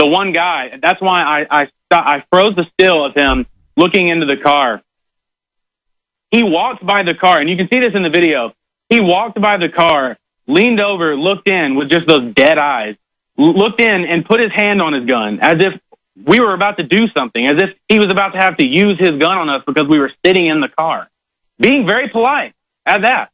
the one guy. That's why I froze the still of him looking into the car. He walked by the car, and you can see this in the video. He walked by the car, leaned over, looked in with just those dead eyes, looked in and put his hand on his gun as if we were about to do something, as if he was about to have to use his gun on us because we were sitting in the car. Being very polite at that.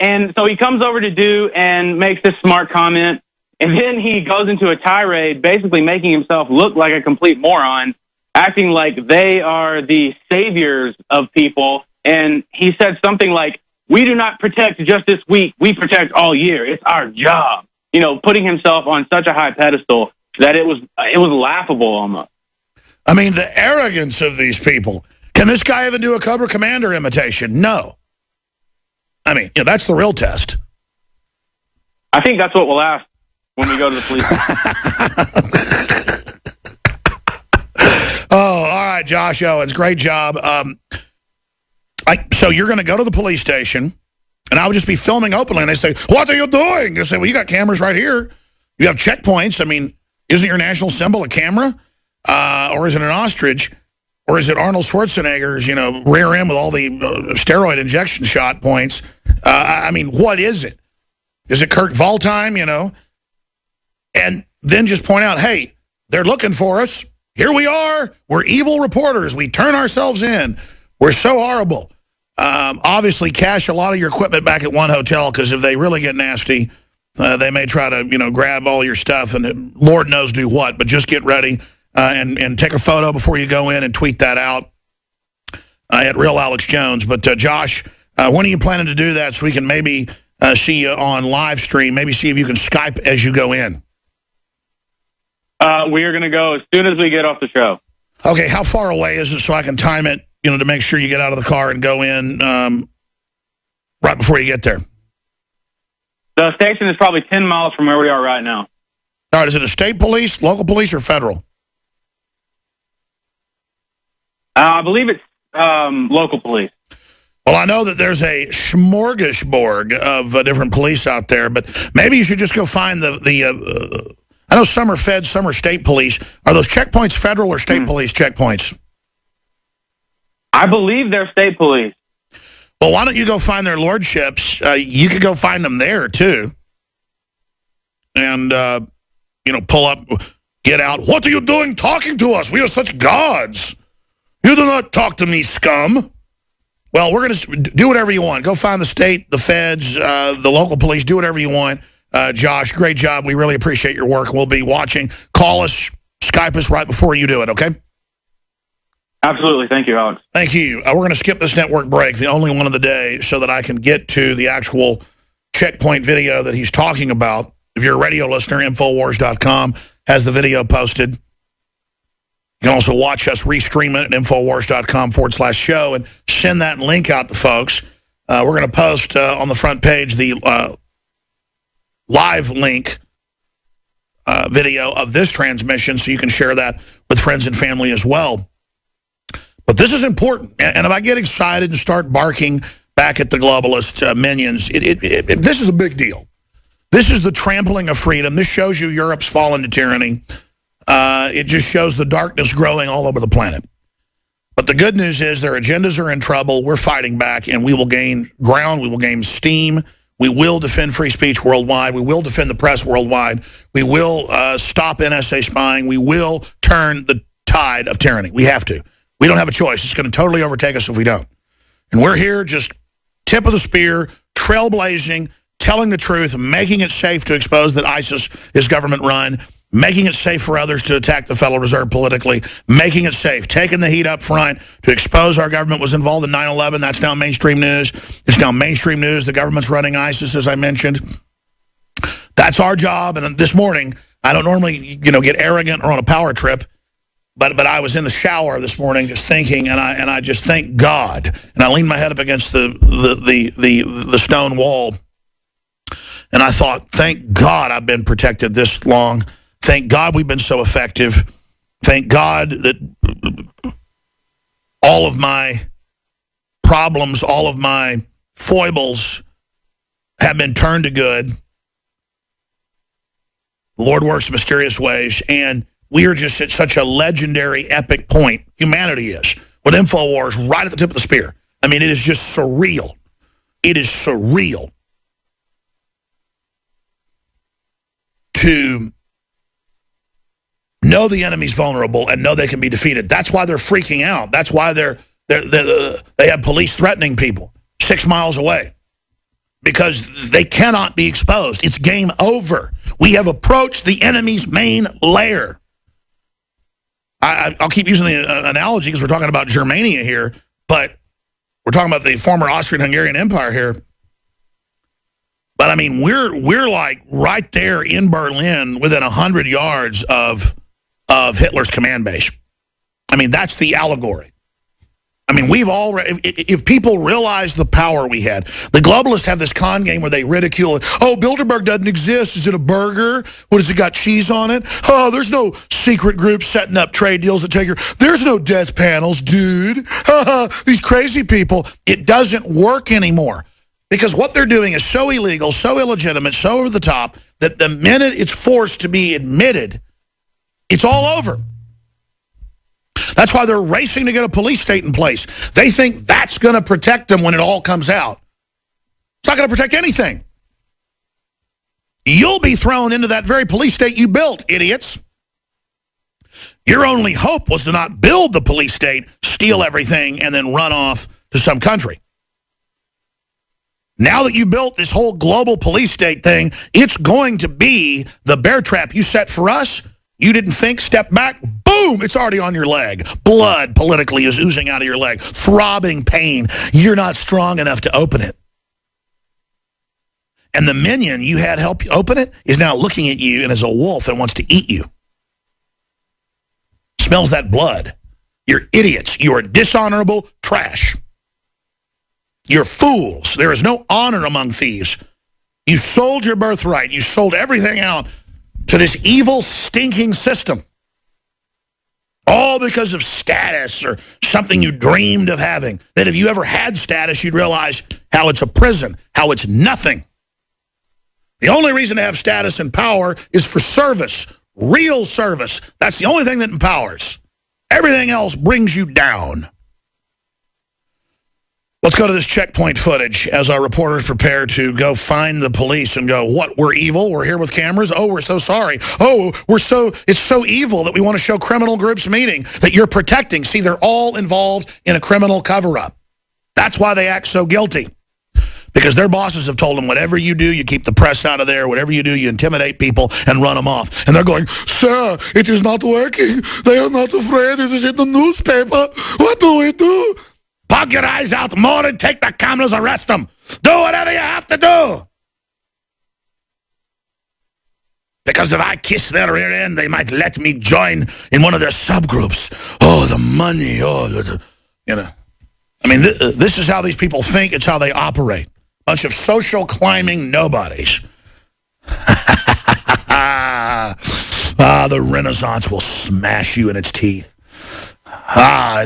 And so he comes over to do and makes this smart comment, and then he goes into a tirade, basically making himself look like a complete moron, acting like they are the saviors of people. And he said something like, "We do not protect just this week. We protect all year. It's our job." You know, putting himself on such a high pedestal that it was laughable almost. I mean, the arrogance of these people. Can this guy even do a Cobra Commander imitation? No. I mean, you know, that's the real test. I think that's what we'll ask when we go to the police. Oh, all right, Josh Owens, great job. So you're going to go to the police station, and I would just be filming openly, and they say, "What are you doing?" I say, "Well, you got cameras right here. You have checkpoints. I mean, isn't your national symbol a camera? Or is it an ostrich? Or is it Arnold Schwarzenegger's, you know, rear end with all the steroid injection shot points? I mean, what is it? Is it Kurt Waldheim, you know?" And then just point out, hey, they're looking for us. Here we are. We're evil reporters. We turn ourselves in. We're so horrible. Obviously, cache a lot of your equipment back at one hotel, because if they really get nasty, they may try to, you know, grab all your stuff and Lord knows do what. But just get ready and take a photo before you go in and tweet that out at Real Alex Jones. But Josh, when are you planning to do that so we can maybe see you on live stream? Maybe see if you can Skype as you go in. We are going to go as soon as we get off the show. Okay, how far away is it so I can time it, you know, to make sure you get out of the car and go in right before you get there? The station is probably 10 miles from where we are right now. All right, is it a state police, local police, or federal? I believe it's local police. Well, I know that there's a smorgasbord of different police out there, but maybe you should just go find the I know some are feds, some are state police. Are those checkpoints federal or state police checkpoints? I believe they're state police. Well, why don't you go find their lordships? You could go find them there, too. And, you know, pull up, get out. What are you doing talking to us? We are such gods. You do not talk to me, scum. Well, we're going to do whatever you want. Go find the state, the feds, the local police. Do whatever you want. Josh, great job. We really appreciate your work. We'll be watching. Call us, Skype us right before you do it, okay? Absolutely. Thank you, Alex. Thank you. We're going to skip this network break, the only one of the day, so that I can get to the actual checkpoint video that he's talking about. If you're a radio listener, Infowars.com has the video posted. You can also watch us restream it at Infowars.com/show and send that link out to folks. We're going to post on the front page the live link video of this transmission so you can share that with friends and family as well. But this is important. And if I get excited and start barking back at the globalist minions, this is a big deal. This is the trampling of freedom. This shows you Europe's fall into tyranny. It just shows the darkness growing all over the planet. But the good news is their agendas are in trouble. We're fighting back, and we will gain ground. We will gain steam. We will defend free speech worldwide. We will defend the press worldwide. We will stop NSA spying. We will turn the tide of tyranny. We have to. We don't have a choice. It's going to totally overtake us if we don't. And we're here just tip of the spear, trailblazing, telling the truth, making it safe to expose that ISIS is government-run, making it safe for others to attack the Federal Reserve politically, making it safe, taking the heat up front to expose our government was involved in 9/11. That's now mainstream news. It's now mainstream news. The government's running ISIS, as I mentioned. That's our job. And this morning, I don't normally, you know, get arrogant or on a power trip, but I was in the shower this morning just thinking, and I just thank God. And I leaned my head up against the stone wall, and I thought, thank God I've been protected this long. Thank God we've been so effective. Thank God that all of my problems, all of my foibles have been turned to good. The Lord works in mysterious ways, and We are just at such a legendary, epic point. Humanity is. With InfoWars right at the tip of the spear. I mean, it is just surreal. It is surreal to know the enemy's vulnerable and know they can be defeated. That's why they're freaking out. That's why they have police threatening people 6 miles away. Because they cannot be exposed. It's game over. We have approached the enemy's main lair. I'll keep using the analogy because we're talking about Germania here, but we're talking about the former Austrian-Hungarian Empire here. But, I mean, we're like right there in Berlin within 100 yards of Hitler's command base. I mean, that's the allegory. I mean, we've already, if people realize the power we had, the globalists have this con game where they ridicule it. Oh, Bilderberg doesn't exist. Is it a burger? What, has it got cheese on it? Oh, there's no secret groups setting up trade deals that take your, there's no death panels, dude. These crazy people. It doesn't work anymore because what they're doing is so illegal, so illegitimate, so over the top that the minute it's forced to be admitted, it's all over. That's why they're racing to get a police state in place. They think that's going to protect them when it all comes out. It's not going to protect anything. You'll be thrown into that very police state you built, idiots. Your only hope was to not build the police state, steal everything, and then run off to some country. Now that you built this whole global police state thing, it's going to be the bear trap you set for us. You didn't think, step back, boom, it's already on your leg. Blood politically is oozing out of your leg. Throbbing pain. You're not strong enough to open it. And the minion you had help you open it is now looking at you and is a wolf and wants to eat you. Smells that blood. You're idiots. You are dishonorable trash. You're fools. There is no honor among thieves. You sold your birthright. You sold everything out to this evil, stinking system. All because of status or something you dreamed of having. That if you ever had status, you'd realize how it's a prison, how it's nothing. The only reason to have status and power is for service, real service. That's the only thing that empowers. Everything else brings you down. Let's go to this checkpoint footage as our reporters prepare to go find the police and go, what, we're evil? We're here with cameras? Oh, we're so sorry. Oh, it's so evil that we want to show criminal groups meeting that you're protecting. See, they're all involved in a criminal cover-up. That's why they act so guilty. Because their bosses have told them, whatever you do, you keep the press out of there. Whatever you do, you intimidate people and run them off. And they're going, sir, it is not working. They are not afraid. It is in the newspaper. What do we do? Pug your eyes out more and take the cameras, arrest them. Do whatever you have to do. Because if I kiss their rear end, they might let me join in one of their subgroups. Oh, the money. Oh, you know. I mean, this is how these people think. It's how they operate. Bunch of social climbing nobodies. The Renaissance will smash you in its teeth.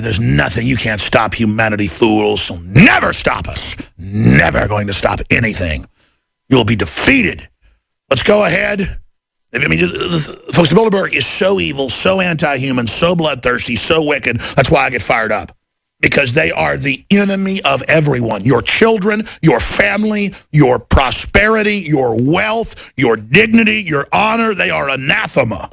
There's nothing. You can't stop humanity, fools. You'll never stop us. Never going to stop anything. You'll be defeated. Let's go ahead. I mean, folks, Bilderberg is so evil, so anti-human, so bloodthirsty, so wicked. That's why I get fired up. Because they are the enemy of everyone. Your children, your family, your prosperity, your wealth, your dignity, your honor. They are anathema.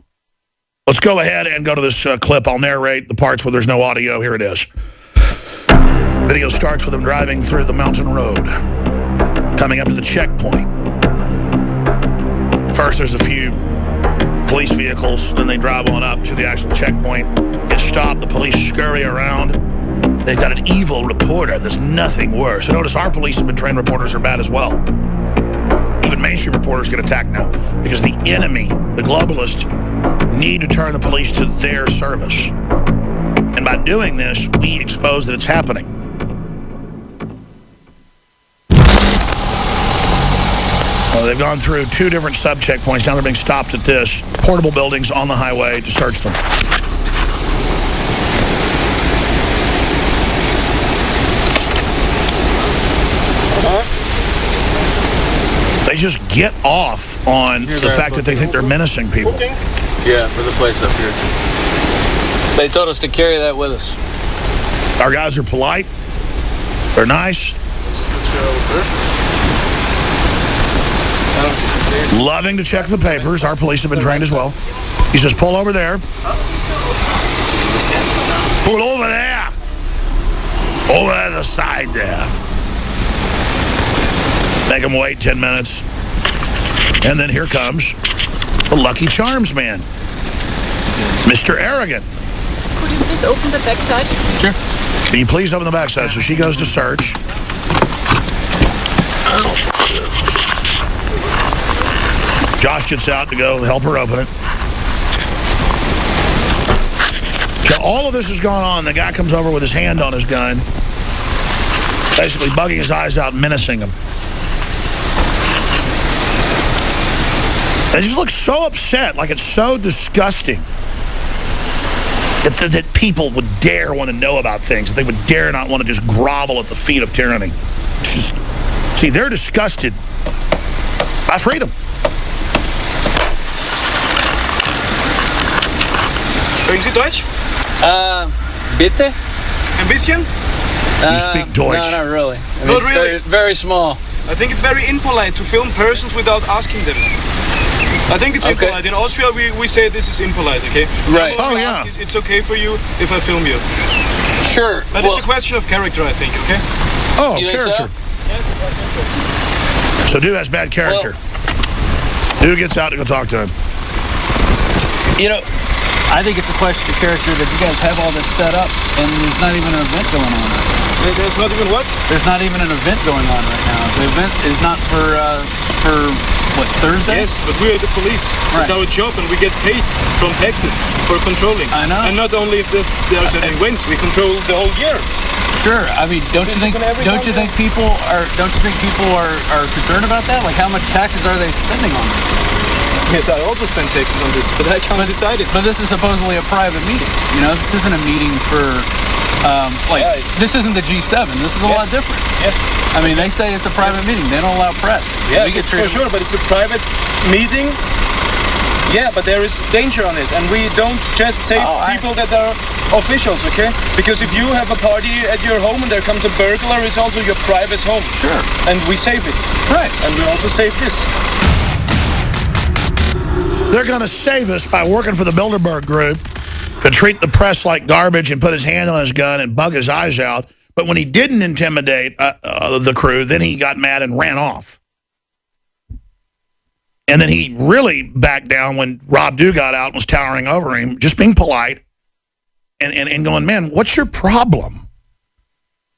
Let's go ahead and go to this clip. I'll narrate the parts where there's no audio. Here it is. The video starts with them driving through the mountain road, coming up to the checkpoint. First, there's a few police vehicles. Then they drive on up to the actual checkpoint. Get stopped. The police scurry around. They've got an evil reporter. There's nothing worse. So notice our police have been trained reporters are bad as well. Even mainstream reporters get attacked now because the enemy, the globalists, need to turn the police to their service. And by doing this, we expose that it's happening. Well, they've gone through 2 different sub-checkpoints. Now they're being stopped at this. Portable buildings on the highway to search them. They just get off on the fact that they think they're menacing people. Yeah, for the place up here. They told us to carry that with us. Our guys are polite. They're nice. Loving to check the papers. Our police have been trained as well. He says, pull over there. Pull over there. Over to the side there. Make them wait 10 minutes. And then here comes the Lucky Charms man, Mr. Arrogant. Could you please open the back side? Sure. Can you please open the backside? So she goes to search. Josh gets out to go help her open it. So all of this is going on. The guy comes over with his hand on his gun, basically bugging his eyes out, menacing him. They just look so upset, like it's so disgusting that people would dare want to know about things. They would dare not want to just grovel at the feet of tyranny. See, they're disgusted by freedom. Sprechen Sie Deutsch? Bitte? Ein bisschen? You speak Deutsch? No, not really. I mean, Not really? Very, very small. I think it's very impolite to film persons without asking them. I think it's Okay. impolite. In Austria, we say this is impolite, okay? Right. Oh, We yeah. ask, it's okay for you if I film you. Sure. But well, it's a question of character, I think, okay? Oh, You think so? character. Yes, I think so. So dude has bad character. Dude gets out to go talk to him. you know, I think it's a question of character that you guys have all this set up and there's not even an event going on right now. There's not even what? There's not even an event going on right now. The event is not for what, Thursday? Yes, but we are the police. Right. It's our job and we get paid from taxes for controlling. I know. And not only if there's an event, we control the whole year. Sure. I mean, don't you think people are concerned about that? Like, how much taxes are they spending on this? Yes, I also spend taxes on this, but I can't decide it. But this is supposedly a private meeting. You know, this isn't a meeting for this isn't the G7. This is a lot different. Yes. I mean, they say it's a private meeting. They don't allow press. Yeah, we get for treated sure, but it's a private meeting. Yeah, but there is danger on it, and we don't just save people that are officials, okay? Because if you have a party at your home and there comes a burglar, it's also your private home. Sure. And we save it. Right. And we also save this. They're going to save us by working for the Bilderberg Group to treat the press like garbage and put his hand on his gun and bug his eyes out. But when he didn't intimidate the crew, then he got mad and ran off. And then he really backed down when Rob Dew got out and was towering over him, just being polite and going, man, what's your problem?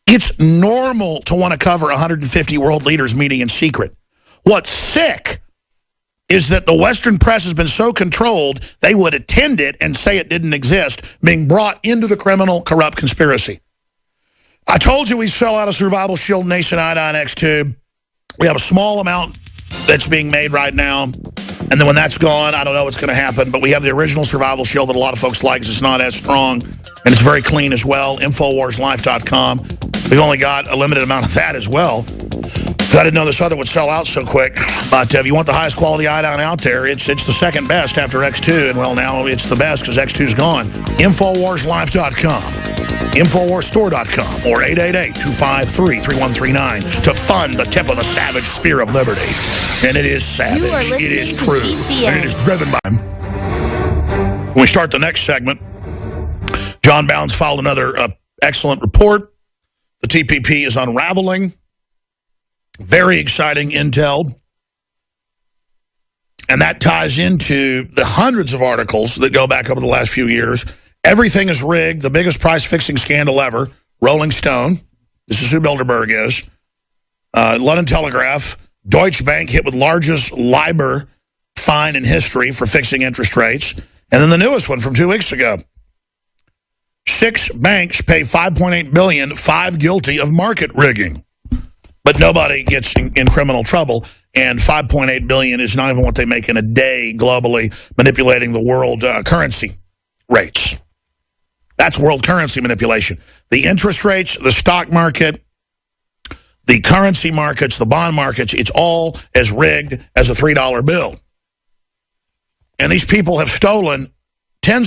It's normal to want to cover 150 world leaders meeting in secret. What's sick is that the Western press has been so controlled, they would attend it and say it didn't exist, being brought into the criminal, corrupt conspiracy. I told you we sell out a Survival Shield Nascent Iodine X tube. We have a small amount that's being made right now. And then when that's gone, I don't know what's going to happen. But we have the original Survival Shield that a lot of folks like because it's not as strong. And it's very clean as well. InfoWarsLife.com. We've only got a limited amount of that as well. I didn't know this other would sell out so quick. But if you want the highest quality iodine out there, it's the second best after X2. And, well, now it's the best because X2's gone. InfoWarsLife.com. InfoWarsStore.com or 888-253-3139 to fund the tip of the savage spear of liberty. And it is savage. It is true. And it is driven by him. When we start the next segment, John Bounds filed another excellent report. The TPP is unraveling. Very exciting intel. And that ties into the hundreds of articles that go back over the last few years. Everything is rigged, the biggest price-fixing scandal ever. Rolling Stone, this is who Bilderberg is. London Telegraph, Deutsche Bank hit with largest LIBOR fine in history for fixing interest rates. And then the newest one from 2 weeks ago. 6 banks pay $5.8 billion, 5 guilty of market rigging. But nobody gets in criminal trouble, and $5.8 billion is not even what they make in a day globally, manipulating the world currency rates. That's world currency manipulation. The interest rates, the stock market, the currency markets, the bond markets, it's all as rigged as a $3 bill. And these people have stolen